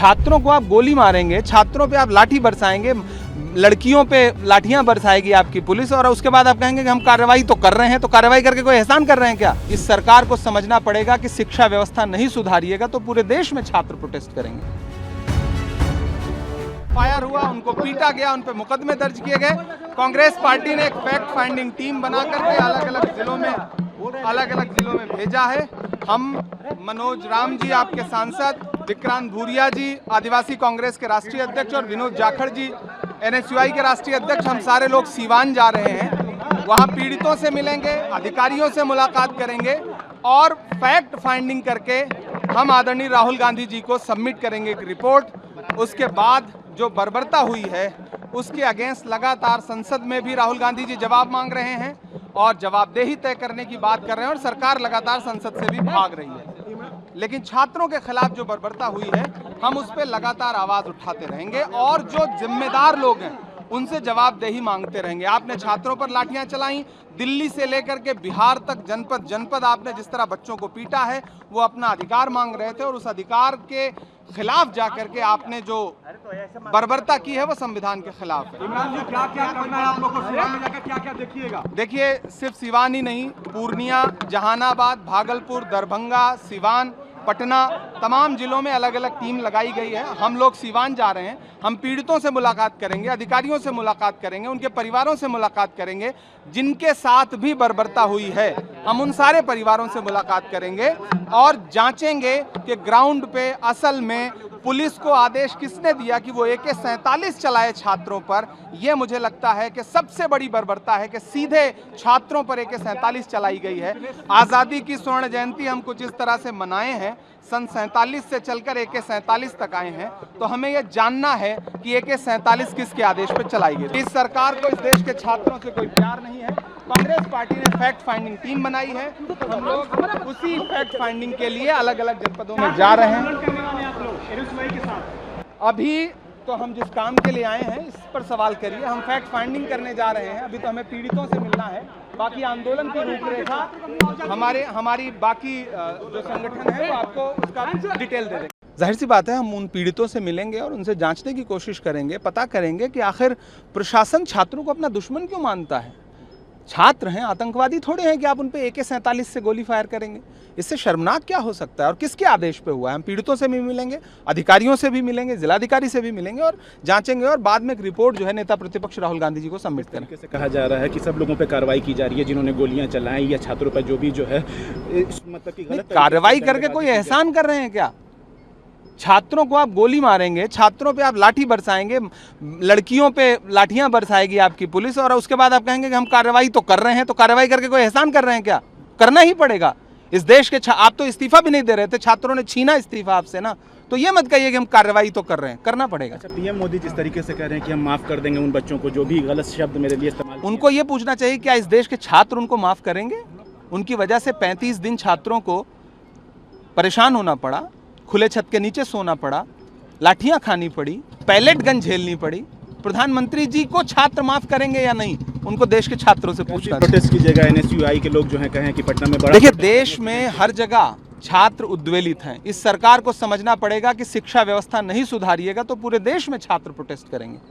छात्रों को आप गोली मारेंगे, छात्रों पे आप लाठी बरसाएंगे, लड़कियों पे लाठियां बरसाएगी आपकी पुलिस, और उसके बाद आप कहेंगे कि हम कार्रवाई तो कर रहे हैं। तो कार्रवाई करके कोई एहसान कर रहे हैं क्या? इस सरकार को समझना पड़ेगा कि शिक्षा व्यवस्था नहीं सुधारिएगा तो पूरे देश में छात्र प्रोटेस्ट करेंगे। फायर हुआ, उनको पीटा गया, उन पे मुकदमे दर्ज किए गए। कांग्रेस पार्टी ने एक फैक्ट फाइंडिंग टीम बना करके अलग अलग जिलों में भेजा है। हम मनोज राम जी आपके सांसद, विक्रांत भूरिया जी आदिवासी कांग्रेस के राष्ट्रीय अध्यक्ष और विनोद जाखड़ जी NSUI के राष्ट्रीय अध्यक्ष, हम सारे लोग सीवान जा रहे हैं। वहां पीड़ितों से मिलेंगे, अधिकारियों से मुलाकात करेंगे और फैक्ट फाइंडिंग करके हम आदरणीय राहुल गांधी जी को सबमिट करेंगे एक रिपोर्ट। उसके बाद जो बर्बरता हुई है उसके अगेंस्ट लगातार संसद में भी राहुल गांधी जी जवाब मांग रहे हैं और जवाबदेही तय करने की बात कर रहे हैं, और सरकार लगातार संसद से भी भाग रही है। लेकिन छात्रों के खिलाफ जो बर्बरता हुई है हम उस पर लगातार आवाज उठाते रहेंगे और जो जिम्मेदार लोग हैं उनसे जवाबदेही मांगते रहेंगे। आपने छात्रों पर लाठियां चलाई, दिल्ली से लेकर के बिहार तक जनपद जनपद आपने जिस तरह बच्चों को पीटा है, वो अपना अधिकार मांग रहे थे और उस अधिकार के खिलाफ जाकर के आपने जो बर्बरता की है वो संविधान के खिलाफ है। इमरान जी, क्या क्या करना है आप लोगों को? सिवान में जाकर क्या क्या देखिएगा? देखिए, सिर्फ सिवान ही नहीं, पूर्णिया, जहानाबाद, भागलपुर, दरभंगा, सिवान, पटना, तमाम जिलों में अलग अलग टीम लगाई गई है। हम लोग सिवान जा रहे हैं, हम पीड़ितों से मुलाकात करेंगे, अधिकारियों से मुलाकात करेंगे, उनके परिवारों से मुलाकात करेंगे, जिनके साथ भी बर्बरता हुई है हम उन सारे परिवारों से मुलाकात करेंगे और जांचेंगे कि ग्राउंड पे असल में पुलिस को आदेश किसने दिया कि वो AK-47 चलाए छात्रों पर। ये मुझे लगता है कि सबसे बड़ी बर्बरता है कि सीधे छात्रों पर AK-47 चलाई गई है। आज़ादी की स्वर्ण जयंती हम कुछ इस तरह से मनाए हैं, सन 47 से चलकर AK-47 तक आए हैं, तो हमें यह जानना है कि AK-47 किसके आदेश पर चलाई गई। इस सरकार को इस देश के छात्रों से कोई प्यार नहीं है। कांग्रेस पार्टी ने फैक्ट फाइंडिंग टीम बनाई है, हम लोग उसी फैक्ट फाइंडिंग के लिए अलग अलग जनपदों में जा रहे हैं। अभी तो हम जिस काम के लिए आए हैं इस पर सवाल करिए, हम फैक्ट फाइंडिंग करने जा रहे हैं। अभी तो हमें पीड़ितों से मिलना है, बाकी आंदोलन की रूपरेखा हमारी बाकी जो संगठन है वो आपको उसका डिटेल दे देंगे। जाहिर सी बात है, हम उन पीड़ितों से मिलेंगे और उनसे जांचने की कोशिश करेंगे, पता करेंगे कि आखिर प्रशासन छात्रों को अपना दुश्मन क्यों मानता है। छात्र हैं, आतंकवादी थोड़े हैं कि आप उन पे AK-47 से गोली फायर करेंगे। इससे शर्मनाक क्या हो सकता है और किसके आदेश पे हुआ है? हम पीड़ितों से भी मिलेंगे, अधिकारियों से भी मिलेंगे, जिलाधिकारी से भी मिलेंगे और जांचेंगे और बाद में एक रिपोर्ट जो है नेता प्रतिपक्ष राहुल गांधी जी को सबमिट करेंगे। से कहा जा रहा है कि सब लोगों पे कार्रवाई की जा रही है जिन्होंने गोलियां चलाई या छात्रों पर जो भी जो है मतलब कि गलत कार्रवाई करके कोई एहसान कर रहे हैं क्या? छात्रों को आप गोली मारेंगे, छात्रों पे आप लाठी बरसाएंगे, लड़कियों पे लाठियां बरसाएगी आपकी पुलिस, और उसके बाद आप कहेंगे कि हम कार्रवाई तो कर रहे हैं। तो कार्रवाई करके कोई एहसान कर रहे हैं क्या? करना ही पड़ेगा। इस देश के आप तो इस्तीफा भी नहीं दे रहे थे, छात्रों ने छीना इस्तीफा आपसे ना, तो ये मत कहिए कि हम कार्रवाई तो कर रहे हैं, करना पड़ेगा। अच्छा, PM मोदी जिस तरीके से कह रहे हैं कि हम माफ कर देंगे उन बच्चों को जो भी गलत शब्द मेरे लिए इस्तेमाल, उनको ये पूछना चाहिए क्या इस देश के छात्र उनको माफ करेंगे? उनकी वजह से 35 दिन छात्रों को परेशान होना पड़ा, खुले छत के नीचे सोना पड़ा, लाठियां खानी पड़ी, पैलेट गन झेलनी पड़ी। प्रधानमंत्री जी को छात्र माफ करेंगे या नहीं, उनको देश के छात्रों से पूछना। प्रोटेस्ट कीजिएगा, NSUI के लोग जो हैं कहें कि पटना में बड़ा। देखिए, देश में हर जगह छात्र उद्वेलित हैं। इस सरकार को समझना पड़ेगा कि शिक्षा व्यवस्था नहीं सुधारिएगा तो पूरे देश में छात्र प्रोटेस्ट करेंगे।